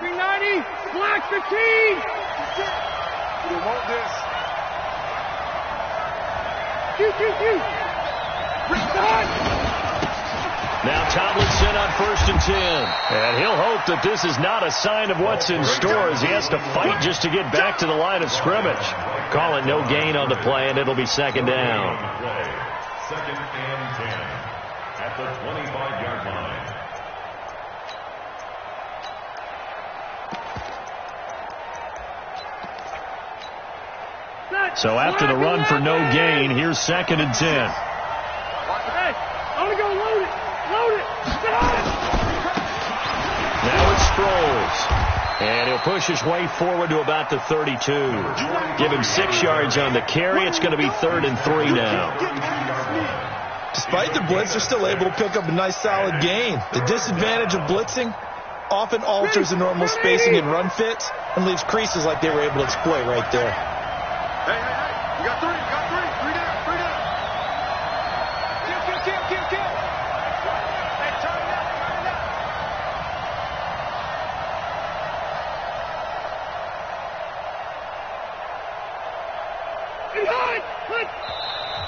Checking 90. Black 15. You want this? Shoot. Now Tomlinson on 1st and 10. And he'll hope that this is not a sign of what's in store as he has to fight just to get back to the line of scrimmage. Call it no gain on the play, and it'll be 2nd down. 2nd and 10 at the 25-yard line. So after the run for no gain, here's 2nd and 10. Hey, I'm going to go load it. Now it's Sproles. And he'll push his way forward to about the 32. Give him 6 yards on the carry. It's going to be 3rd and 3 now. Despite the blitz, they're still able to pick up a nice solid gain. The disadvantage of blitzing often alters the normal spacing and run fits and leaves creases like they were able to exploit right there. Hey. You got 3. 3 down. Kill. Hey, turn it up.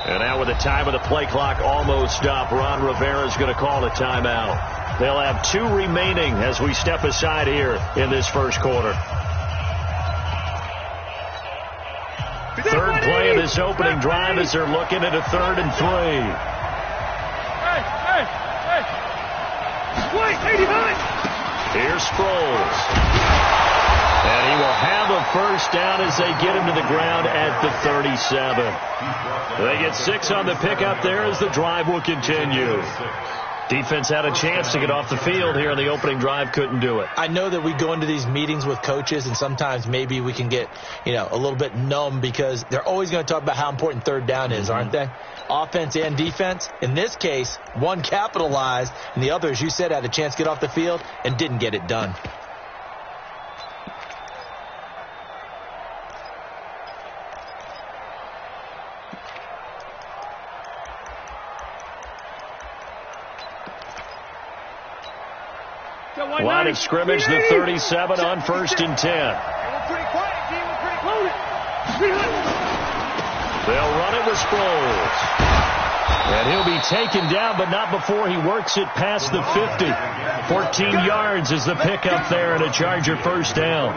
And now with the time of the play clock almost up, Ron Rivera's going to call a timeout. They'll have 2 remaining as we step aside here in this first quarter. 3rd play of this opening drive as they're looking at a 3rd and 3. Hey. Wait, 89. Here's Sproles. And he will have a first down as they get him to the ground at the 37. They get 6 on the pickup there as the drive will continue. Defense had a chance to get off the field here in the opening drive, couldn't do it. I know that we go into these meetings with coaches, and sometimes maybe we can get, a little bit numb because they're always going to talk about how important 3rd down is, aren't they? Offense and defense. In this case, one capitalized, and the other, as you said, had a chance to get off the field and didn't get it done. Line of scrimmage, the 37 on 1st and 10. They'll run it with Sproles. And he'll be taken down, but not before he works it past the 50. 14 yards is the pickup there and a Charger first down.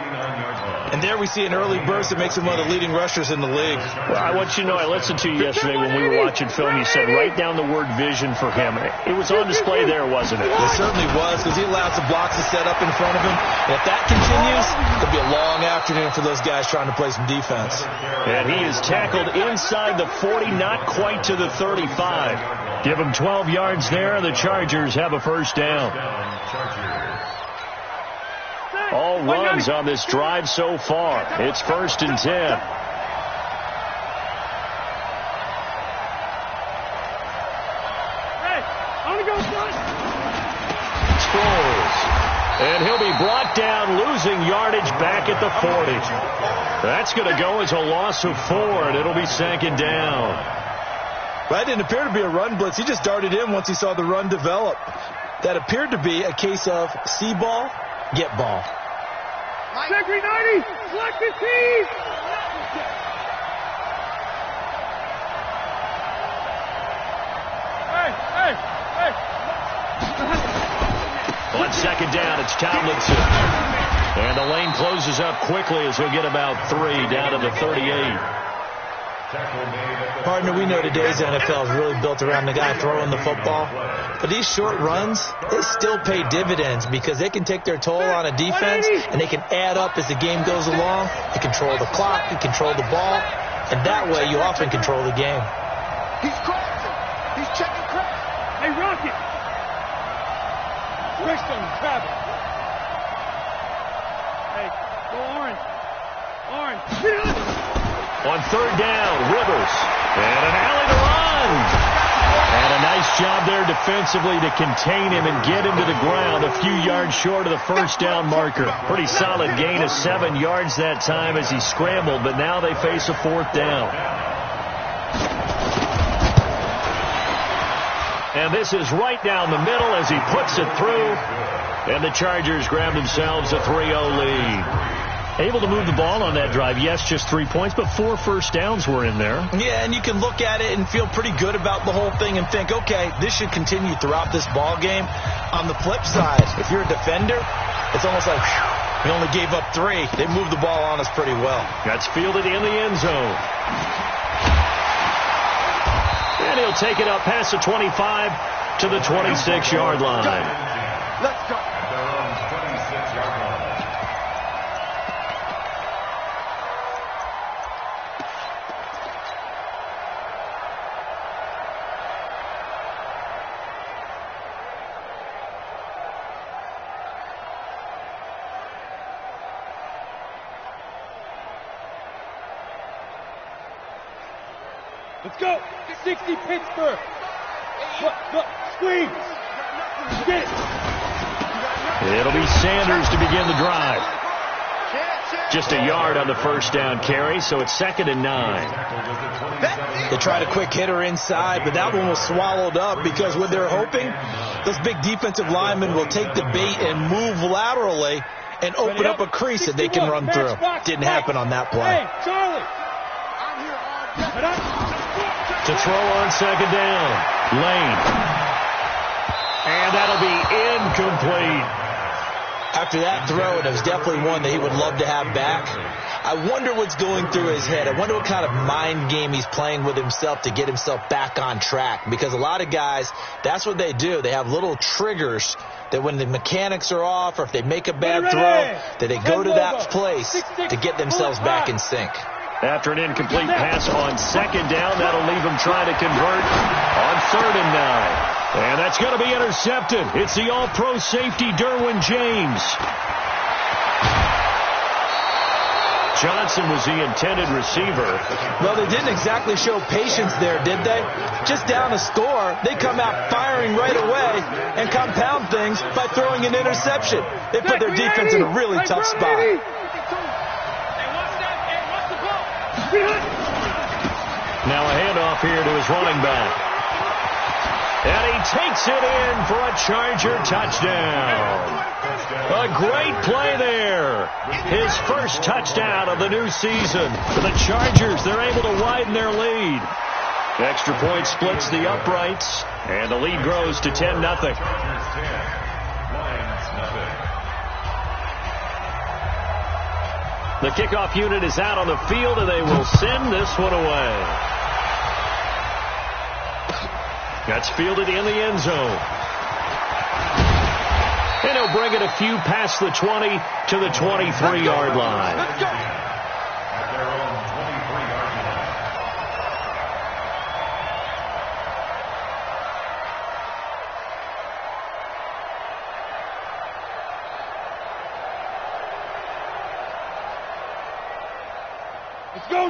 And there we see an early burst that makes him one of the leading rushers in the league. Well, I want you to know, I listened to you yesterday when we were watching film. You said write down the word vision for him. It was on display there, wasn't it? It certainly was, because he allows the blocks to set up in front of him. And if that continues, it'll be a long afternoon for those guys trying to play some defense. And he is tackled inside the 40, not quite to the 35. Give him 12 yards there, and the Chargers have a first down. All runs on this drive so far. It's 1st and 10. Hey, I'm going to go front. Sproles. And he'll be brought down, losing yardage back at the 40. That's going to go as a loss of 4, and it'll be 2nd down. That didn't appear to be a run blitz. He just darted in once he saw the run develop. That appeared to be a case of see ball, get ball. Second 90, black 15. Hey. On 2nd down, it's Tomlinson. And the lane closes up quickly as he'll get about 3 down to the 38. Partner, we know today's NFL is really built around the guy throwing the football. But these short runs, they still pay dividends because they can take their toll on a defense and they can add up as the game goes along. They control the clock, they control the ball, and that way you often control the game. He's crossing. He's checking crack. Hey, Rocket. Rest on travel. Hey, go orange. On 3rd down, Rivers. And an alley to run. And a nice job there defensively to contain him and get him to the ground a few yards short of the first down marker. Pretty solid gain of 7 yards that time as he scrambled, but now they face a 4th down. And this is right down the middle as he puts it through. And the Chargers grab themselves a 3-0 lead. Able to move the ball on that drive. Yes, just 3 points, but 4 first downs were in there. Yeah, and you can look at it and feel pretty good about the whole thing and think, okay, this should continue throughout this ball game. On the flip side, if you're a defender, it's almost like, whew, we only gave up 3. They moved the ball on us pretty well. That's fielded in the end zone. And he'll take it up past the 25 to the 26-yard line. Let's go. Let's go. 60 Pittsburgh. Look. Squeeze. Get it. It'll be Sanders to begin the drive. Just a yard on the first down carry, so it's 2nd and 9. They tried a quick hitter inside, but that one was swallowed up because what they're hoping, those big defensive linemen will take the bait and move laterally and open up a crease that they can run through. Didn't happen on that play. Hey, Charlie. To throw on 2nd down, Lane. And that'll be incomplete. After that throw, and it was definitely one that he would love to have back. I wonder what's going through his head. I wonder what kind of mind game he's playing with himself to get himself back on track. Because a lot of guys, that's what they do. They have little triggers that when the mechanics are off or if they make a bad throw, that they go to that place to get themselves back in sync. After an incomplete pass on 2nd down, that'll leave him trying to convert on 3rd and 9. And that's going to be intercepted. It's the all-pro safety, Derwin James. Johnson was the intended receiver. Well, they didn't exactly show patience there, did they? Just down a score, they come out firing right away and compound things by throwing an interception. They put their defense in a really tough spot. Now a handoff here to his running back. And he takes it in for a Charger touchdown. A great play there. His first touchdown of the new season. For the Chargers, they're able to widen their lead. Extra point splits the uprights, and the lead grows to 10-0. The kickoff unit is out on the field, and they will send this one away. That's fielded in the end zone. And he'll bring it a few past the 20 to the 23-yard line. Let's go. At their own 23-yard line.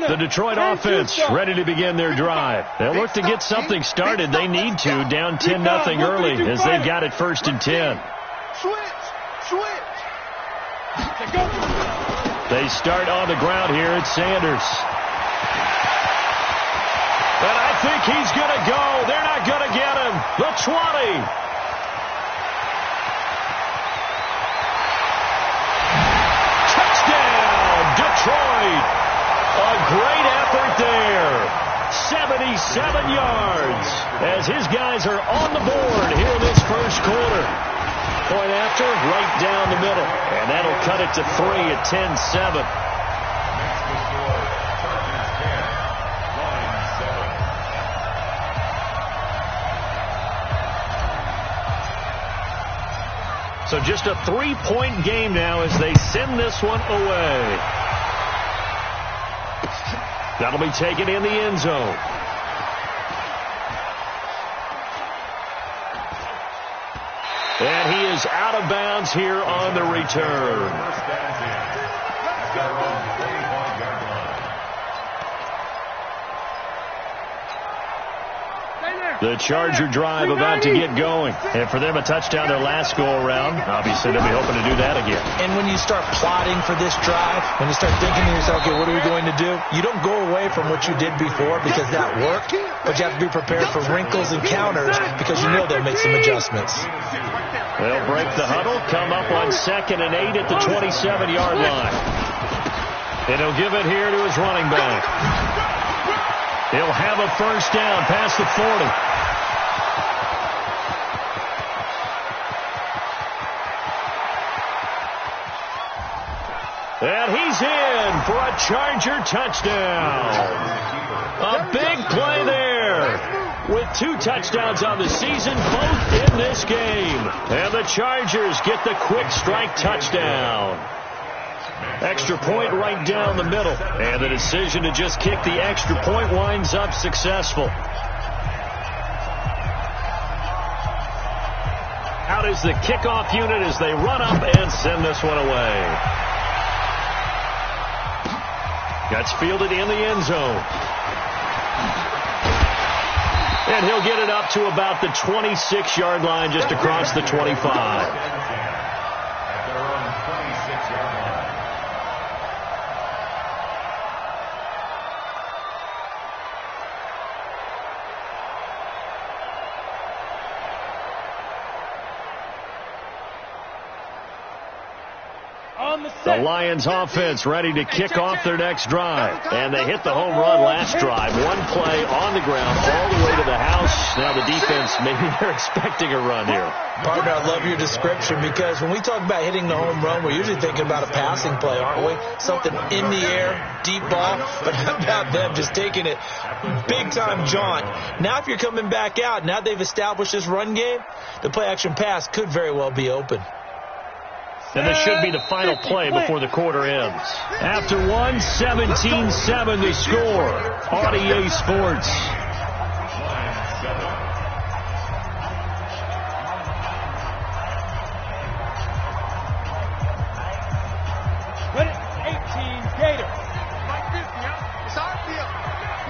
The Detroit offense ready to begin their drive. They'll look to get something started. They need to, down 10-0 early as they've got it 1st and 10. Switch. They start on the ground here at Sanders. And I think he's going to go. They're not going to get him. The 20. Touchdown, Detroit. A great effort there. 77 yards as his guys are on the board here in this first quarter. Point after, right down the middle. And that'll cut it to 3 at 10-7. So just a 3-point game now as they send this one away. That'll be taken in the end zone. And he is out of bounds here on the return. The Charger drive about to get going. And for them, a touchdown their last go-around. Obviously, they'll be hoping to do that again. And when you start plotting for this drive, when you start thinking to yourself, okay, what are we going to do? You don't go away from what you did before because that worked, but you have to be prepared for wrinkles and counters because you know they'll make some adjustments. They'll break the huddle, come up on 2nd and 8 at the 27-yard line. And he'll give it here to his running back. He'll have a first down past the 40. And he's in for a Charger touchdown. A big play there. With 2 touchdowns on the season, both in this game. And the Chargers get the quick strike touchdown. Extra point right down the middle. And the decision to just kick the extra point winds up successful. Out is the kickoff unit as they run up and send this one away. Gets fielded in the end zone. And he'll get it up to about the 26-yard line, just across the 25. The Lions offense ready to kick off their next drive. And they hit the home run last drive. One play on the ground all the way to the house. Now the defense, maybe they're expecting a run here. Partner, I love your description because when we talk about hitting the home run, we're usually thinking about a passing play, aren't we? Something in the air, deep ball. But how about them just taking it big-time jaunt? Now if you're coming back out, now they've established this run game, the play-action pass could very well be open. And this should be the final play before the quarter ends. After one, 17-7 the score. RDA Sports. Put it, 18, Gator. Like this, it's our field.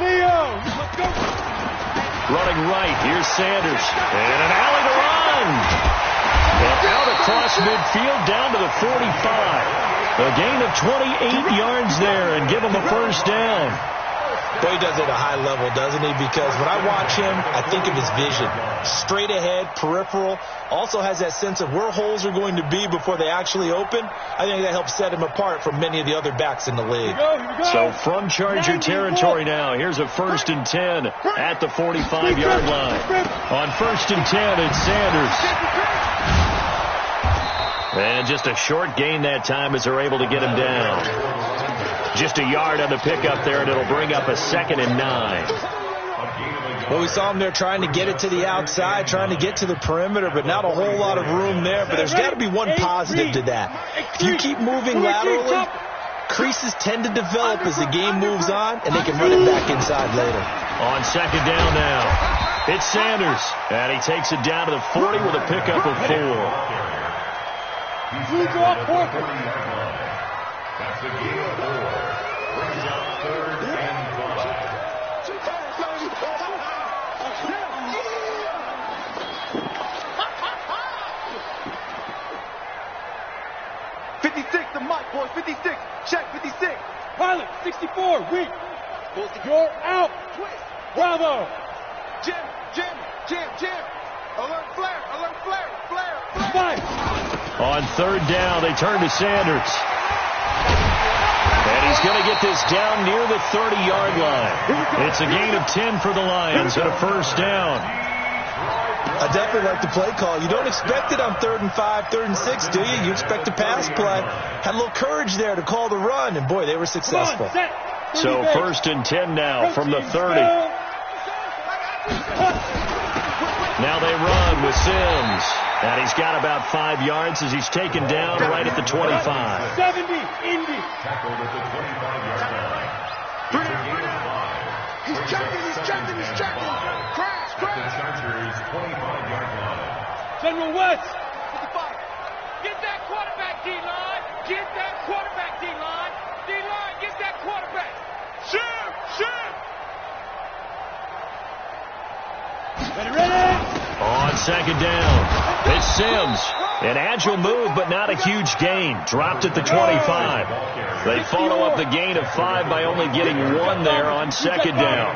Leo, let's go. Running right, here's Sanders. And an alley to run. And out across midfield down to the 45. A gain of 28 yards there and give him a first down. Boy, he does it at a high level, doesn't he? Because when I watch him, I think of his vision. Straight ahead, peripheral. Also has that sense of where holes are going to be before they actually open. I think that helps set him apart from many of the other backs in the league. Here we go. So from Charger territory now, here's a 1st and 10 at the 45-yard line. On 1st and 10, it's Sanders. And just a short gain that time as they're able to get him down. Just a yard on the pickup there, and it'll bring up a 2nd and 9. Well, we saw him there trying to get it to the outside, trying to get to the perimeter, but not a whole lot of room there. But there's got to be one positive to that. If you keep moving laterally, creases tend to develop as the game moves on, and they can run it back inside later. On 2nd down now, it's Sanders. And he takes it down to the 40 with a pickup of 4. That's a gain of 4. Brings up 3rd and 5. 56, the mic, boys. 56. Check, 56. Pilot, 64, weak. You're out. Bravo. Jim. Alert flare. Five. On 3rd down, they turn to Sanders. And he's going to get this down near the 30-yard line. It's a gain of 10 for the Lions and a first down. I definitely like the play call. You don't expect it on 3rd and 5, 3rd and 6, do you? You expect a pass play. Had a little courage there to call the run, and boy, they were successful. So 1st and 10 now from the 30. Now they run with Sims. And he's got about 5 yards as he's taken down right at the 25. 70, Indy. Tackled at the 25-yard line. It's a gain of 5. He's checking. Crash. At the Chargers' 25-yard line. General West. 55. Get that quarterback, D-line. Get that quarterback, D-line. D-line, get that quarterback. Shoot. Ready, second down. It's Sims. An agile move, but not a huge gain. Dropped at the 25. They follow up the gain of 5 by only getting 1 there on second down.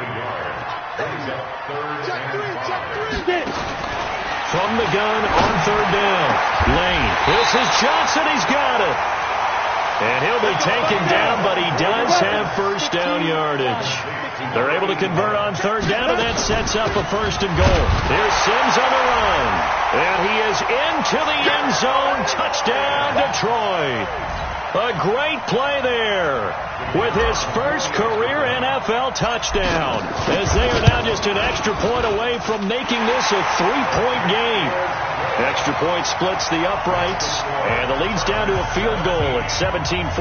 From the gun on third down. Lane. This is Johnson. He's got it. And he'll be taken down, but he does have first down yardage. They're able to convert on third down, and that sets up a first and goal. Here's Sims on the run. And he is into the end zone. Touchdown, Detroit. A great play there with his first career NFL touchdown, as they are now just an extra point away from making this a 3-point game. Extra point splits the uprights, and the lead's down to a field goal at 17-14.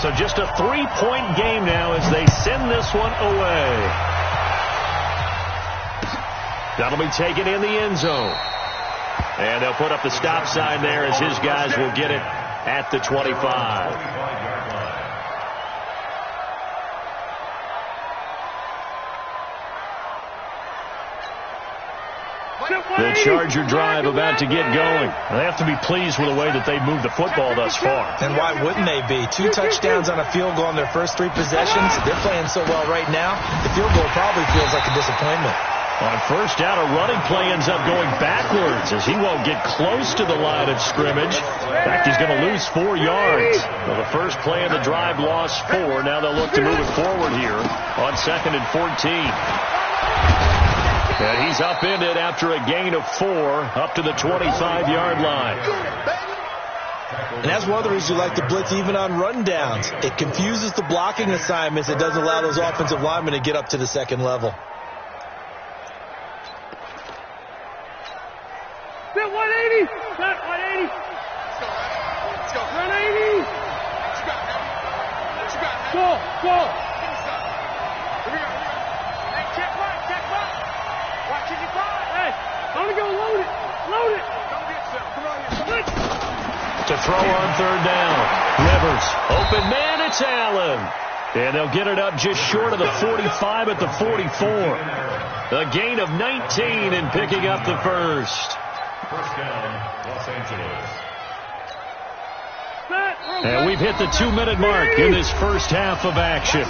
So just a 3-point game now as they send this one away. That'll be taken in the end zone. And they'll put up the stop sign there as his guys will get it at the 25. The Charger drive about to get going. They have to be pleased with the way that they've moved the football thus far. And why wouldn't they be? 2 touchdowns on a field goal in their first 3 possessions. They're playing so well right now, the field goal probably feels like a disappointment. On first down, a running play ends up going backwards as he won't get close to the line of scrimmage. In fact, he's going to lose 4 yards. Well, the first play of the drive lost 4. Now they'll look to move it forward here on 2nd and 14. And he's upended after a gain of 4 up to the 25-yard line. And that's one of the reasons you like to blitz even on rundowns. It confuses the blocking assignments. It doesn't allow those offensive linemen to get up to the second level. 180. 180. Let's go. 180. Go. Here we go. Hey, check right. Watch it, Hey, I'm going to go load it. Don't get some. Come on here. To throw on third down. Rivers. Open man, it's Allen. And they'll get it up just short of the 45 at the 44. A gain of 19 and picking up the first. First down, Los Angeles. And we've hit the 2-minute mark in this first half of action.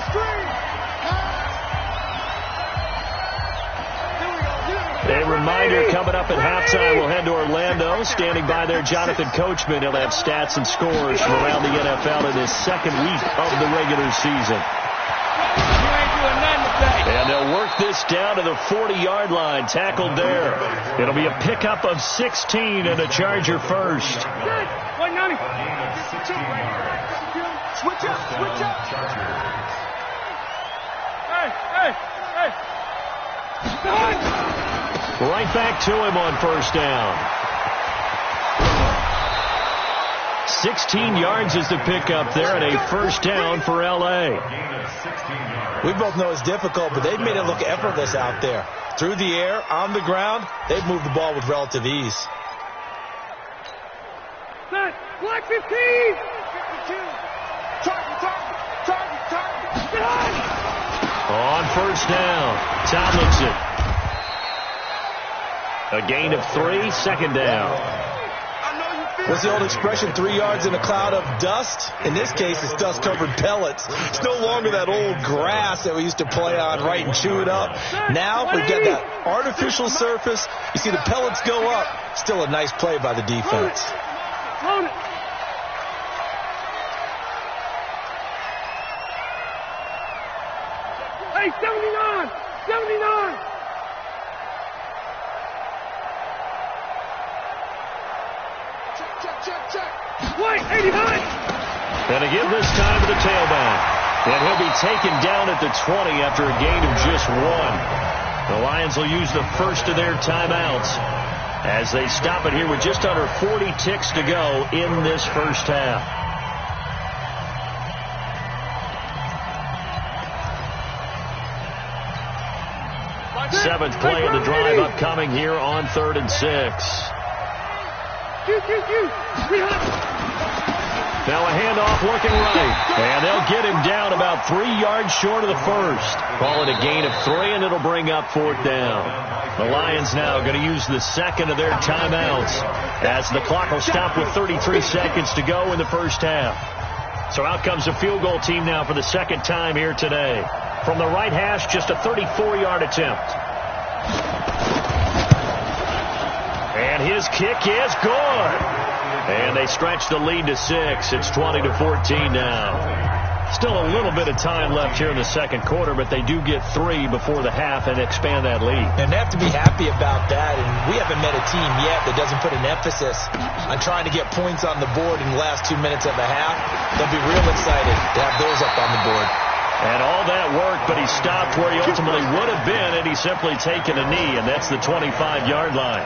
A reminder, coming up at halftime, we'll head to Orlando. Standing by there, Jonathan Coachman. He'll have stats and scores from around the NFL in his second week of the regular season. You ain't doing nothing today. And they'll work this down to the 40-yard line, tackled there. It'll be a pickup of 16 and a Charger first. 190. Switch up. Hey. Right back to him on first down. 16 yards is the pickup there, and a first down for L.A. We both know it's difficult, but they've made it look effortless out there. Through the air, on the ground, they've moved the ball with relative ease. Black 15. 52. Target. On first down, Tomlinson. A gain of 3, second down. What's the old expression, 3 yards in a cloud of dust? In this case, it's dust-covered pellets. It's no longer that old grass that we used to play on, right, and chew it up. Now we've got that artificial surface. You see the pellets go up. Still a nice play by the defense. Hold it. Hey, 79. Check. Wait, 89. And again this time to the tailback. And he'll be taken down at the 20 after a gain of just 1. The Lions will use the first of their timeouts as they stop it here with just under 40 ticks to go in this first half. Seventh play of the drive upcoming here on 3rd and 6. Now a handoff looking right. And they'll get him down about 3 yards short of the first. Call it a gain of 3, and it'll bring up 4th down. The Lions now going to use the second of their timeouts as the clock will stop with 33 seconds to go in the first half. So out comes a field goal team now for the second time here today. From the right hash, just a 34-yard attempt. And his kick is good. And they stretch the lead to 6. It's 20-14 now. Still a little bit of time left here in the second quarter, but they do get 3 before the half and expand that lead. And they have to be happy about that. And we haven't met a team yet that doesn't put an emphasis on trying to get points on the board in the last 2 minutes of the half. They'll be real excited to have those up on the board. And all that work, but he stopped where he ultimately would have been, and he's simply taken a knee, and that's the 25-yard line.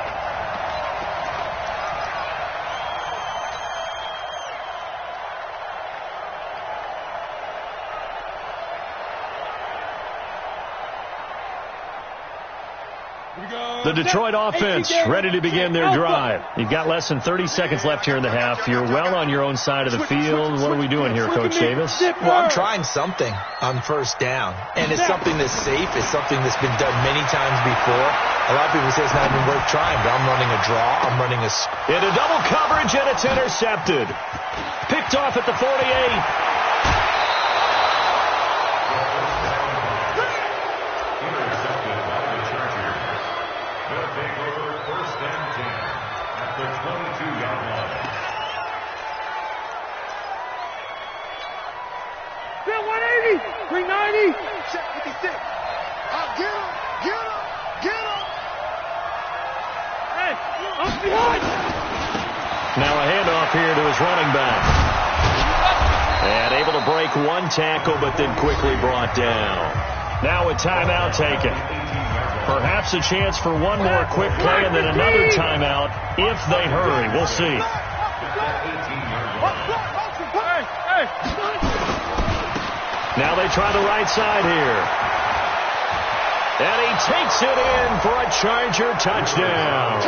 The Detroit offense ready to begin their drive. You've got less than 30 seconds left here in the half. You're well on your own side of the field. What are we doing here, Coach Davis? Well, I'm trying something on first down. And it's something that's safe. It's something that's been done many times before. A lot of people say it's not even worth trying, but I'm running a draw. I'm running a... Into double coverage, and it's intercepted. Picked off at the 48. Now a handoff here to his running back. And able to break one tackle, but then quickly brought down. Now a timeout taken. Perhaps a chance for one more quick play and then another timeout if they hurry. We'll see. Now they try the right side here. And he takes it in for a Charger touchdown.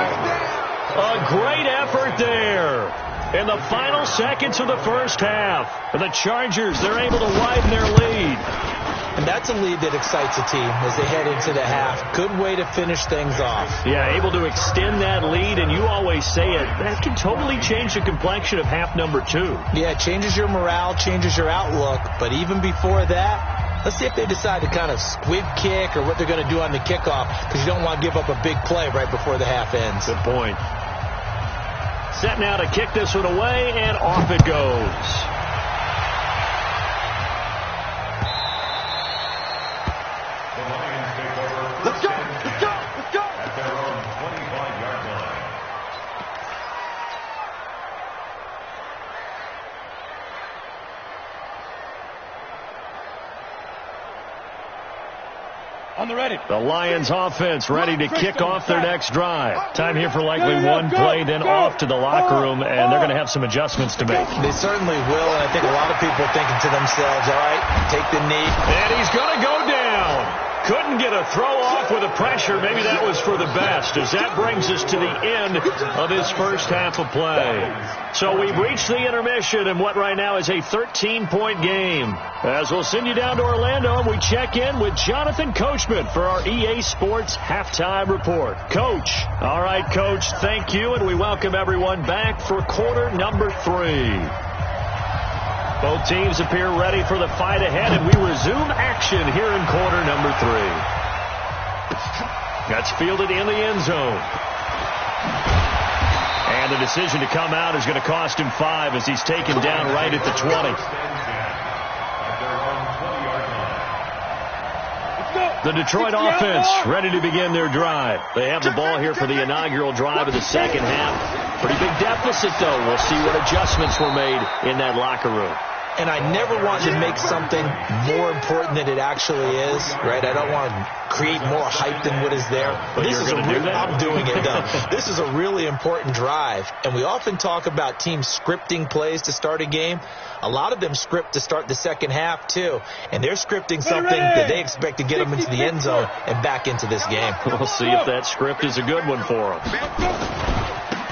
A great effort there in the final seconds of the first half. For the Chargers, they're able to widen their lead. And that's a lead that excites a team as they head into the half. Good way to finish things off. Yeah, able to extend that lead, and you always say it, that can totally change the complexion of half number 2. Yeah, it changes your morale, changes your outlook. But even before that, let's see if they decide to kind of squib kick or what they're going to do on the kickoff, because you don't want to give up a big play right before the half ends. Good point. Set now to kick this one away, and off it goes. Let's go! Let's go! Let's go! At their own 25-yard line. On the ready. The Lions offense ready to kick off their next drive. Time here for likely one play, then off to the locker room, and they're going to have some adjustments to make. They certainly will, and I think a lot of people are thinking to themselves, all right, take the knee. And he's going to go down. Couldn't get a throw off with the pressure. Maybe that was for the best, as that brings us to the end of his first half of play. So we've reached the intermission in what right now is a 13-point game. As we'll send you down to Orlando, and we check in with Jonathan Coachman for our EA Sports Halftime Report. Coach. All right, Coach, thank you, and we welcome everyone back for quarter number 3. Both teams appear ready for the fight ahead, and we resume action here in quarter number 3. That's fielded in the end zone. And the decision to come out is going to cost him 5 as he's taken down right at the 20. The Detroit offense ready to begin their drive. They have the ball here for the inaugural drive of the second half. Pretty big deficit, though. We'll see what adjustments were made in that locker room. And I never want to make something more important than it actually is, right? I don't want to create more hype than what is there. But this is do that? I'm doing it, though. This is a really important drive. And we often talk about teams scripting plays to start a game. A lot of them script to start the second half, too. And they're scripting something that they expect to get them into the end zone and back into this game. We'll see if that script is a good one for them.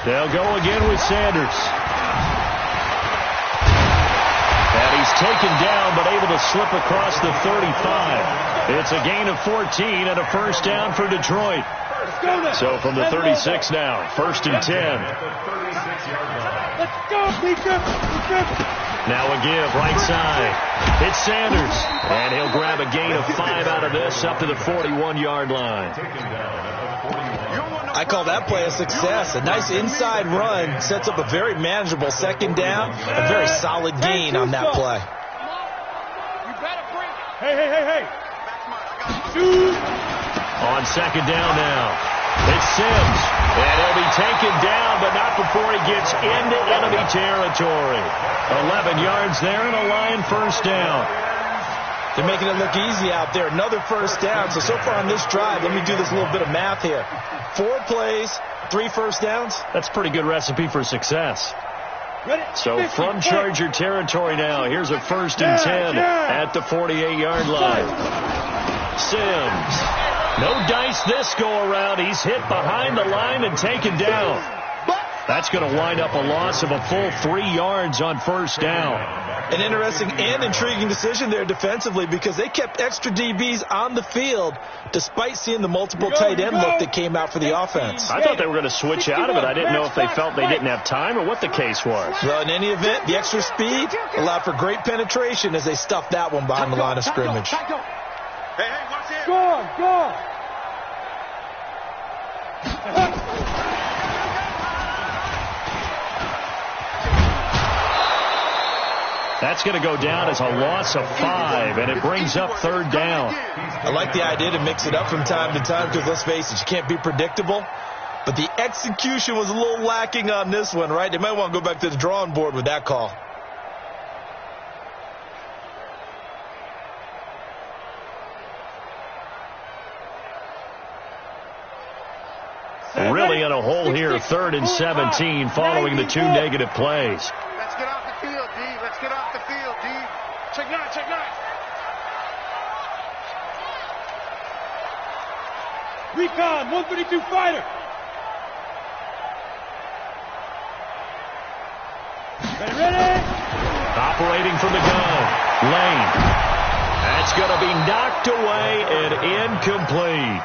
They'll go again with Sanders. And he's taken down, but able to slip across the 35. It's a gain of 14 and a first down for Detroit. So from the 36 now, 1st and 10. Let's go, Peter. Now a give, right side. It's Sanders. And he'll grab a gain of 5 out of this up to the 41-yard line. I call that play a success. A nice inside run sets up a very manageable second down. A very solid gain on that play. You better bring it. Hey. Shoot. On second down now, it's Sims. And he'll be taken down, but not before he gets into enemy territory. 11 yards there and a Lion first down. They're making it look easy out there. Another first down. So far on this drive, let me do this little bit of math here. 4 plays, 3 first downs. That's a pretty good recipe for success. So from Charger territory now, here's a 1st and 10 at the 48-yard line. Sims. No dice this go-around. He's hit behind the line and taken down. That's going to wind up a loss of a full 3 yards on first down. An interesting and intriguing decision there defensively because they kept extra DBs on the field despite seeing the multiple tight end look that came out for the offense. I thought they were going to switch out of it. I didn't know if they felt they didn't have time or what the case was. Well, in any event, the extra speed allowed for great penetration as they stuffed that one behind the line of scrimmage. Hey, watch it. Go. That's going to go down as a loss of 5, and it brings up 3rd down. I like the idea to mix it up from time to time because, let's face it, you can't be predictable. But the execution was a little lacking on this one, right? They might want to go back to the drawing board with that call. Really in a hole here, 3rd and 17 following the 2 negative plays. Let's get off the field, D. Let's get off the field, D. Check 9. Recon, 132 fighter. Ready? Operating from the gun. Lane. That's going to be knocked away and incomplete.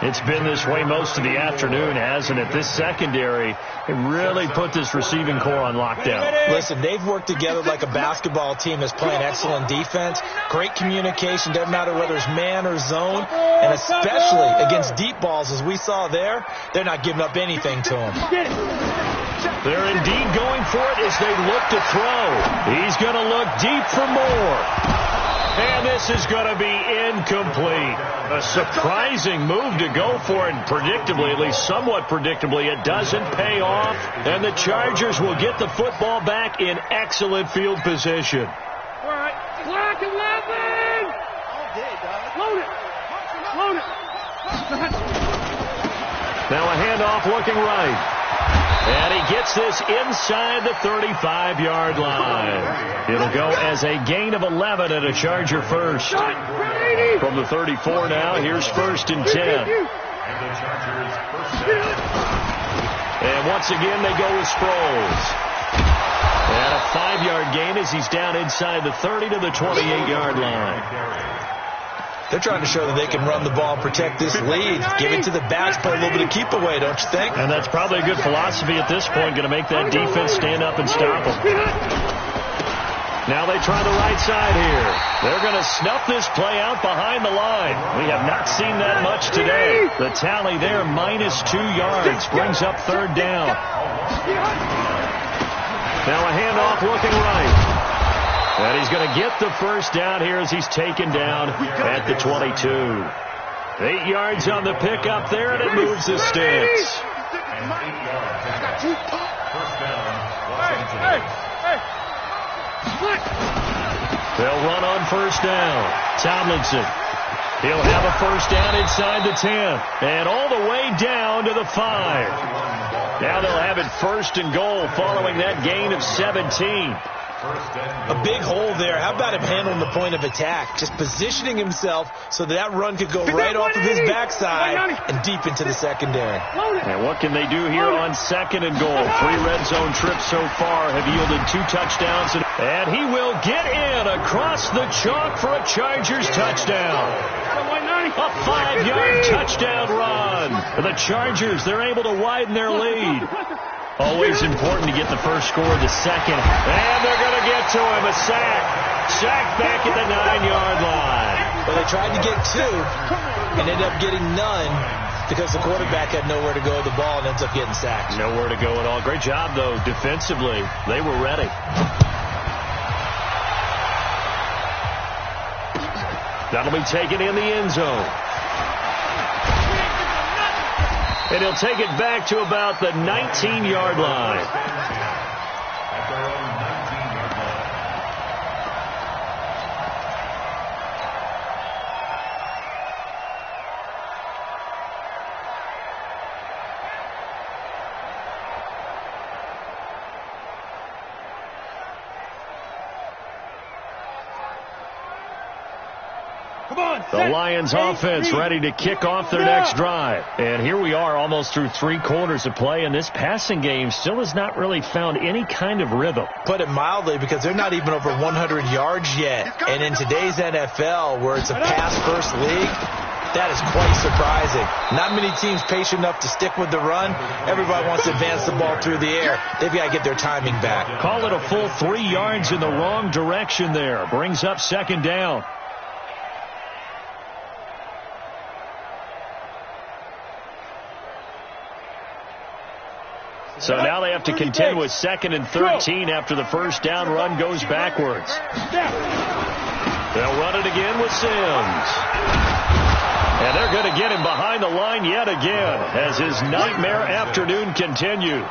It's been this way most of the afternoon, hasn't it? This secondary really put this receiving core on lockdown. Listen, they've worked together like a basketball team that's playing excellent defense. Great communication, doesn't matter whether it's man or zone. And especially against deep balls, as we saw there, they're not giving up anything to them. They're indeed going for it as they look to throw. He's going to look deep for more. And this is going to be incomplete. A surprising move to go for it, and predictably, at least somewhat predictably, it doesn't pay off. And the Chargers will get the football back in excellent field position. All right. Clock 11. Load it. Now a handoff looking right. And he gets this inside the 35-yard line. It'll go as a gain of 11 and a Charger first. From the 34 now, here's 1st and 10. And once again, they go with Sproles. And a 5-yard gain as he's down inside the 30 to the 28-yard line. They're trying to show that they can run the ball, protect this lead, give it to the backs, play a little bit of keep away, don't you think? And that's probably a good philosophy at this point, going to make that defense stand up and stop them. Now they try the right side here. They're going to snuff this play out behind the line. We have not seen that much today. The tally there, -2 yards, brings up 3rd down. Now a handoff looking right. And he's going to get the first down here as he's taken down at the 22. 8 yards on the pickup there, and it moves the sticks. They'll run on first down. Tomlinson. He'll have a first down inside the 10. And all the way down to the 5. Now they'll have it 1st and goal following that gain of 17. A big hole there. How about him handling the point of attack? Just positioning himself so that run could go right off of his backside and deep into the secondary. And what can they do here on 2nd and goal? 3 red zone trips so far have yielded 2 touchdowns. And he will get in across the chalk for a Chargers touchdown. A 5-yard touchdown run. The Chargers, they're able to widen their lead. Always important to get the first score of the second. And they're going to get to him. A sack. Sack back at the 9-yard line. Well, they tried to get 2 and ended up getting none because the quarterback had nowhere to go with the ball and ends up getting sacked. Nowhere to go at all. Great job, though, defensively. They were ready. That'll be taken in the end zone. And he'll take it back to about the 19-yard line. The Lions offense ready to kick off their next drive. And here we are almost through 3 quarters of play, and this passing game still has not really found any kind of rhythm. Put it mildly, because they're not even over 100 yards yet. And in today's NFL, where it's a pass-first league, that is quite surprising. Not many teams patient enough to stick with the run. Everybody wants to advance the ball through the air. They've got to get their timing back. Call it a full 3 yards in the wrong direction there. Brings up 2nd down. So now they have to contend with 2nd and 13 after the first down run goes backwards. They'll run it again with Sims. And they're going to get him behind the line yet again as his nightmare afternoon continues.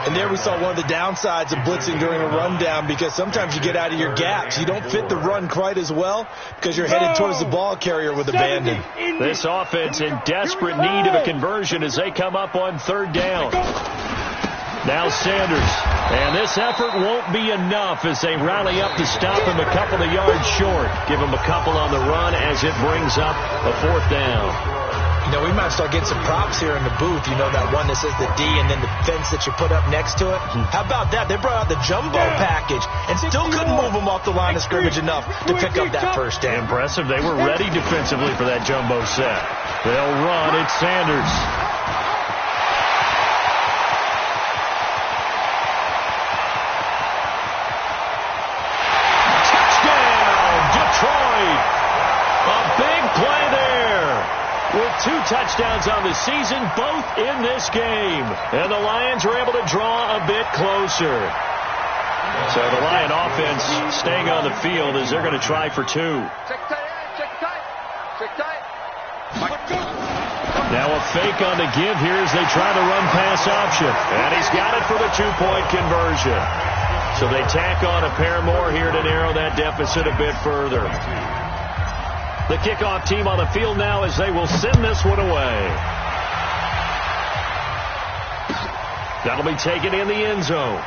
And there we saw one of the downsides of blitzing during a rundown, because sometimes you get out of your gaps. You don't fit the run quite as well because you're headed towards the ball carrier with abandon. This offense in desperate need of a conversion as they come up on 3rd down. Now Sanders. And this effort won't be enough as they rally up to stop him a couple of yards short. Give him a couple on the run as it brings up a 4th down. You know, we might start getting some props here in the booth. You know, that one that says the D and then the fence that you put up next to it. How about that? They brought out the jumbo package and still couldn't move them off the line of scrimmage enough to pick up that first down. Impressive. They were ready defensively for that jumbo set. They'll run. It's Sanders. With 2 touchdowns on the season, both in this game. And the Lions were able to draw a bit closer. So the Lion offense staying on the field as they're going to try for 2. Check tight. Now a fake on the give here as they try the run-pass option. And he's got it for the 2-point conversion. So they tack on a pair more here to narrow that deficit a bit further. The kickoff team on the field now as they will send this one away. That'll be taken in the end zone.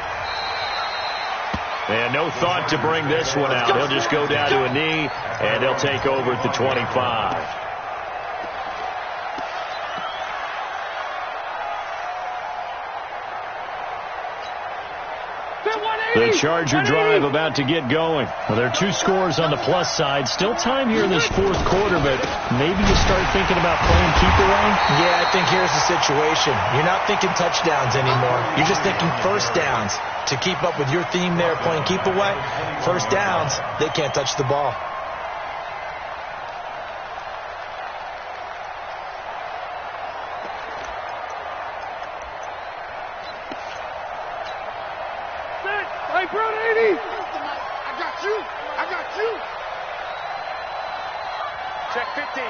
And no thought to bring this one out. He'll just go down to a knee, and they'll take over at the 25. The Charger drive about to get going. Well, there are 2 scores on the plus side. Still time here in this 4th quarter, but maybe you start thinking about playing keep away? Yeah, I think here's the situation. You're not thinking touchdowns anymore. You're just thinking first downs. To keep up with your theme there, playing keep away, first downs, they can't touch the ball. Hey, Brody! I got you. Check 50.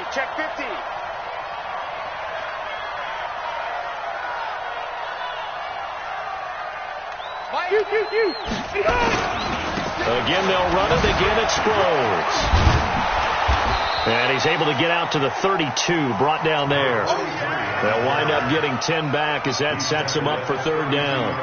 Again, they'll run it. Again, it Sproles. And he's able to get out to the 32, brought down there. They'll wind up getting 10 back as that sets them up for 3rd down.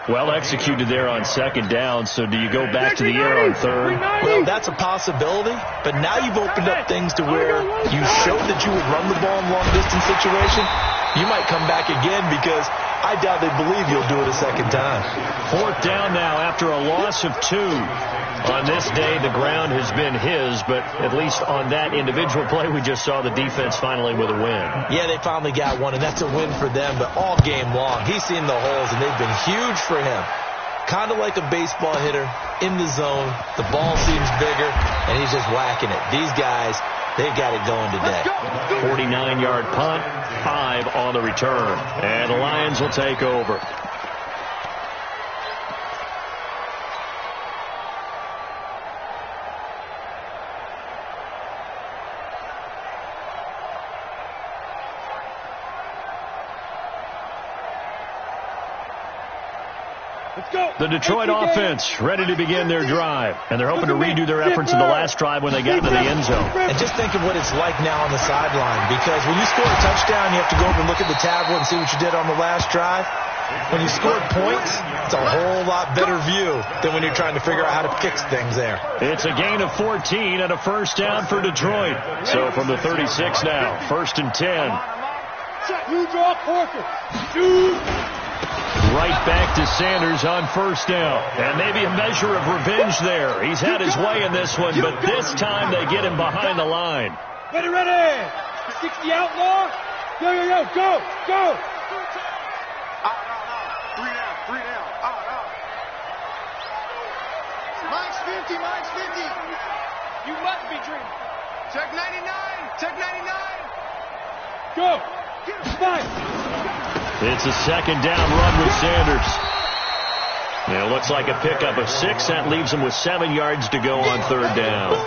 Well executed there on second down, so do you go back to the air on third? Well, that's a possibility, but now you've opened up things to where you showed that you would run the ball in long-distance situation. You might come back again because I doubt they believe you'll do it a second time. Fourth down now after a loss of 2. On this day, the ground has been his, but at least on that individual play, we just saw the defense finally with a win. Yeah, they finally got one, and that's a win for them, but all game long, he's seen the holes, and they've been huge for him. Kind of like a baseball hitter in the zone. The ball seems bigger, and he's just whacking it. These guys, they've got it going today. 49-yard punt, 5 on the return. And the Lions will take over. The Detroit offense ready to begin their drive, and they're hoping to redo their efforts in the last drive when they got into the end zone. And just think of what it's like now on the sideline, because when you score a touchdown, you have to go over and look at the tablet and see what you did on the last drive. When you scored points, it's a whole lot better view than when you're trying to figure out how to fix things there. It's a gain of 14 and a first down for Detroit. So from the 36 now, 1st and 10. You draw Parker. Right back to Sanders on first down. And maybe a measure of revenge there. He's had his way in this one, but this time they get him behind the line. Ready. 60 outlaw. Go. Go. Three down. Mine's 50. You must be dreaming. Check 99. Go. Fight. It's a second down run with Sanders. It looks like a pickup of 6. That leaves him with 7 yards to go on third down.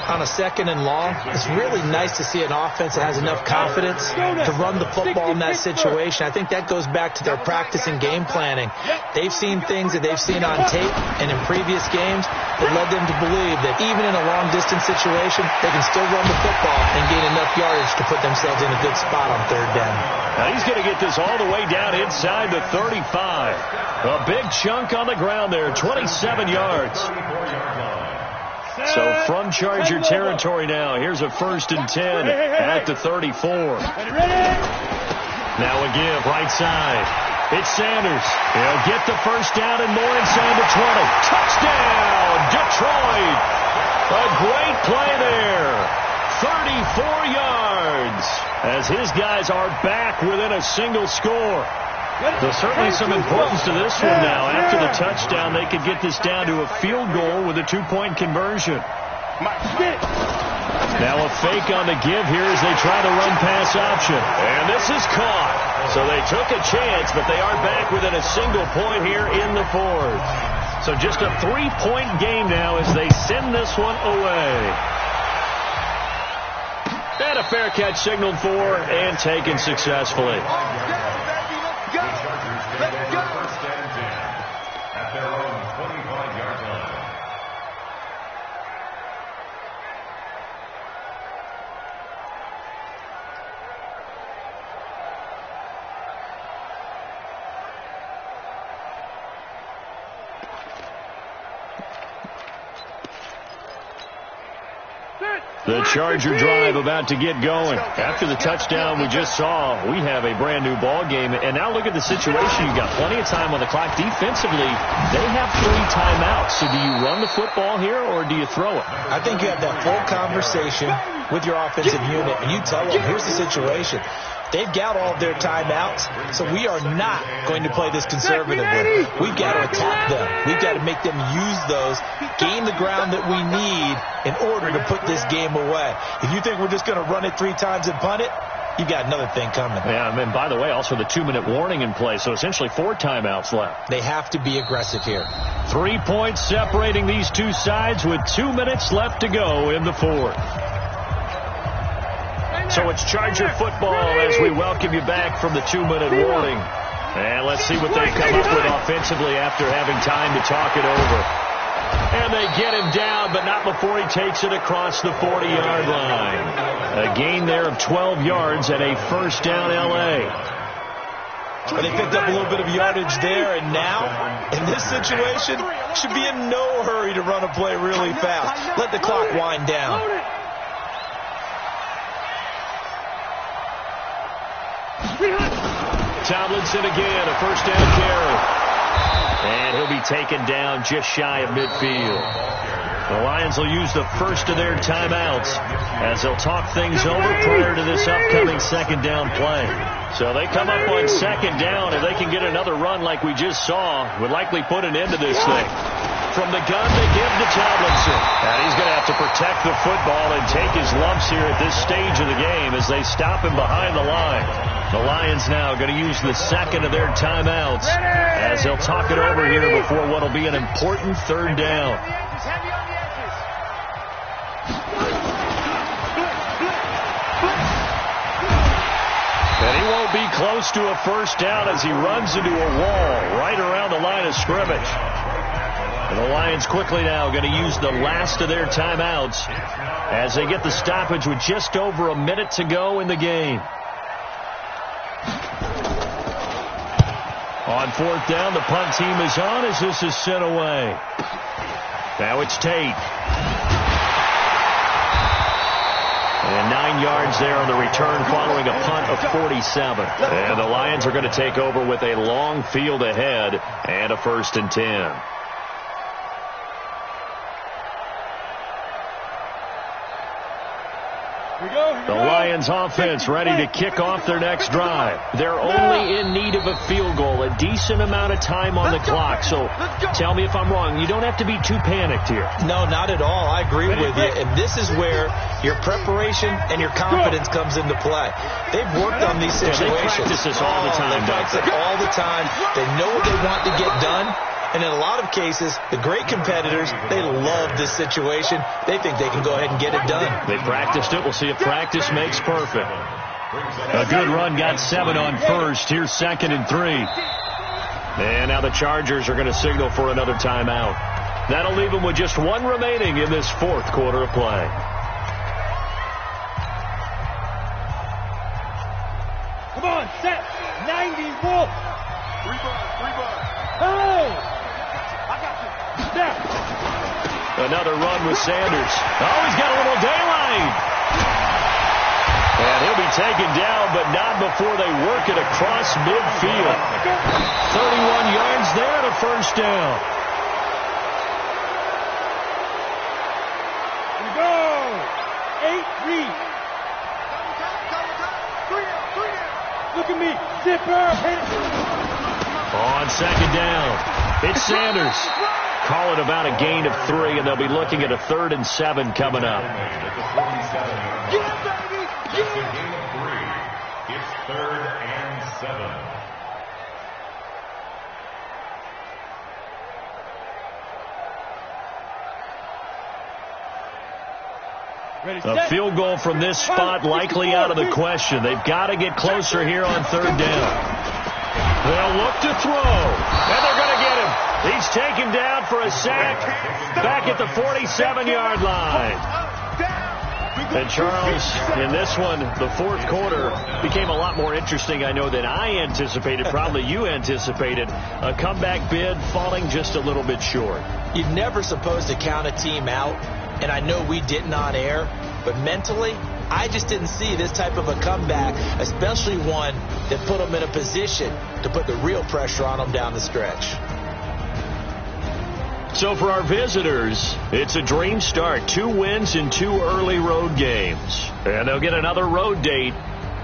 On a second and long, it's really nice to see an offense that has enough confidence to run the football in that situation. I think that goes back to their practice and game planning. They've seen things that they've seen on tape and in previous games that led them to believe that even in a long-distance situation, they can still run the football and gain enough yardage to put themselves in a good spot on third down. Now he's going to get this all the way down inside the 35. A big chunk on the ground there, 27 yards. So from Charger territory now, here's a 1st and 10 at the 34. Now a give, right side. It's Sanders. He'll get the first down and more inside the 20. Touchdown, Detroit. A great play there. 34 yards as his guys are back within a single score. There's certainly some importance to this one now. After the touchdown, they could get this down to a field goal with a 2-point conversion. Now a fake on the give here as they try the run pass option. And this is caught. So they took a chance, but they are back within a single point here in the 4th. So just a 3-point game now as they send this one away. And a fair catch signaled for and taken successfully. First and 10 at their own 25-yard line. The Charger drive about to get going. After the touchdown we just saw, we have a brand new ball game. And now look at the situation. You've got plenty of time on the clock. Defensively, they have 3 timeouts. So do you run the football here or do you throw it? I think you have that full conversation with your offensive unit, and you tell them, here's the situation. They've got all of their timeouts, so we are not going to play this conservatively. We've got to attack them. We've got to make them use those, gain the ground that we need in order to put this game away. If you think we're just going to run it 3 times and punt it, you've got another thing coming. Yeah, and by the way, also the 2-minute warning in play, so essentially 4 timeouts left. They have to be aggressive here. 3 points separating these two sides with 2 minutes left to go in the 4th. So it's Charger football as we welcome you back from the 2-minute warning. And let's see what they've come up with offensively after having time to talk it over. And they get him down, but not before he takes it across the 40-yard line. A gain there of 12 yards and a first down L.A. But they picked up a little bit of yardage there, and now, in this situation, should be in no hurry to run a play really fast. Let the clock wind down. Tomlinson again, a first down carry. And he'll be taken down just shy of midfield. The Lions will use the first of their timeouts as they'll talk things over prior to this upcoming second down play. So they come up on second down. If they can get another run like we just saw, would likely put an end to this thing. From the gun, they give to Tomlinson. And he's going to have to protect the football and take his lumps here at this stage of the game as they stop him behind the line. The Lions now going to use the second of their timeouts as they'll talk it over here before what will be an important third down. And he won't be close to a first down as he runs into a wall right around the line of scrimmage. And the Lions quickly now going to use the last of their timeouts as they get the stoppage with just over a minute to go in the game. On fourth down, the punt team is on as this is sent away. Now it's Tate. And 9 yards there on the return following a punt of 47. And the Lions are going to take over with a long field ahead and a 1st and 10. The Lions offense ready to kick off their next drive. They're only in need of a field goal, a decent amount of time on the clock. So tell me if I'm wrong. You don't have to be too panicked here. No, not at all. I agree with you. And this is where your preparation and your confidence comes into play. They've worked on these situations. They practice this all the time. They practice it all the time. They know what they want to get done. And in a lot of cases, the great competitors, they love this situation. They think they can go ahead and get it done. They practiced it. We'll see if practice makes perfect. A good run, got 7 on first. Here's 2nd and 3. And now the Chargers are going to signal for another timeout. That'll leave them with just 1 remaining in this 4th quarter of play. Come on, set. 90 Wolf. 3 ball. Oh! Another run with Sanders. Oh, he's got a little daylight. And he'll be taken down, but not before they work it across midfield. 31 yards there to first down. We go. 8-3. Look at me. Zipper. Hit it. On second down, it's Sanders. Call it about a gain of 3, and they'll be looking at a 3rd and 7 coming up. It's a gain of 3. It's 3rd and 7. A field goal from this spot likely out of the question. They've got to get closer here on 3rd down. They'll look to throw, and they're going to get him. He's taken down for a sack back at the 47-yard line. And Charles, in this one, the 4th quarter became a lot more interesting, I know, than I anticipated. Probably you anticipated. A comeback bid falling just a little bit short. You're never supposed to count a team out, and I know we didn't on air, but mentally, I just didn't see this type of a comeback, especially one that put them in a position to put the real pressure on them down the stretch. So for our visitors, it's a dream start. 2 wins in 2 early road games. And they'll get another road date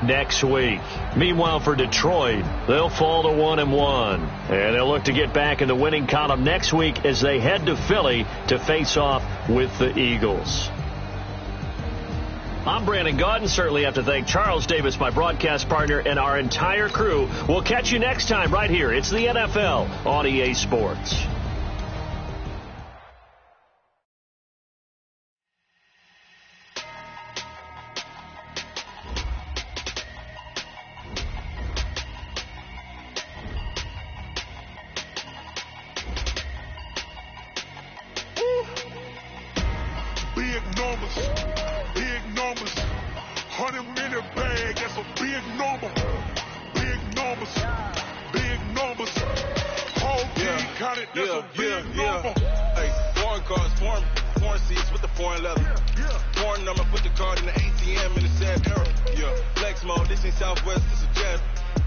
next week. Meanwhile, for Detroit, they'll fall to 1-1. And they'll look to get back in the winning column next week as they head to Philly to face off with the Eagles. I'm Brandon Gaudin. Certainly have to thank Charles Davis, my broadcast partner, and our entire crew. We'll catch you next time right here. It's the NFL on EA Sports. Big numbers, 100-minute bag, that's a big number. Big numbers, counted, that's a big number. Hey, foreign cars, foreign seats with the foreign leather. Foreign number, put the card in the ATM in the sad era. Yeah, flex mode, this ain't Southwest, this is Jet.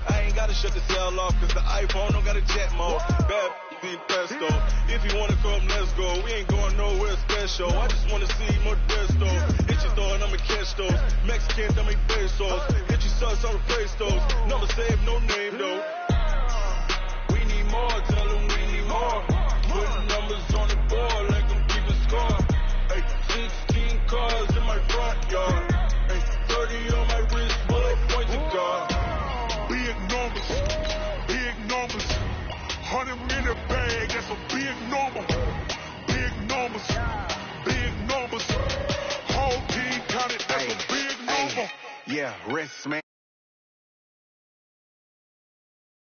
I ain't gotta shut the cell off, cause the iPhone don't got a jet mode. Bad, be presto. If you wanna come, let's go. We ain't going nowhere special. I just wanna see Modesto. Hit your door and I'ma catch those. Mexicans, I make pesos. Hit your sus on the pesos. Number save, no name though. We need more, tell them we need more. Putting numbers on the board like I'm keeping score. Hey, 16 cars in my front yard. Hey, 30 on my wrist, bullet point to God. Big numbers, 100 in the bag, that's a big number. Big numbers, whole team counted, that's a big number. Yeah, rest, man.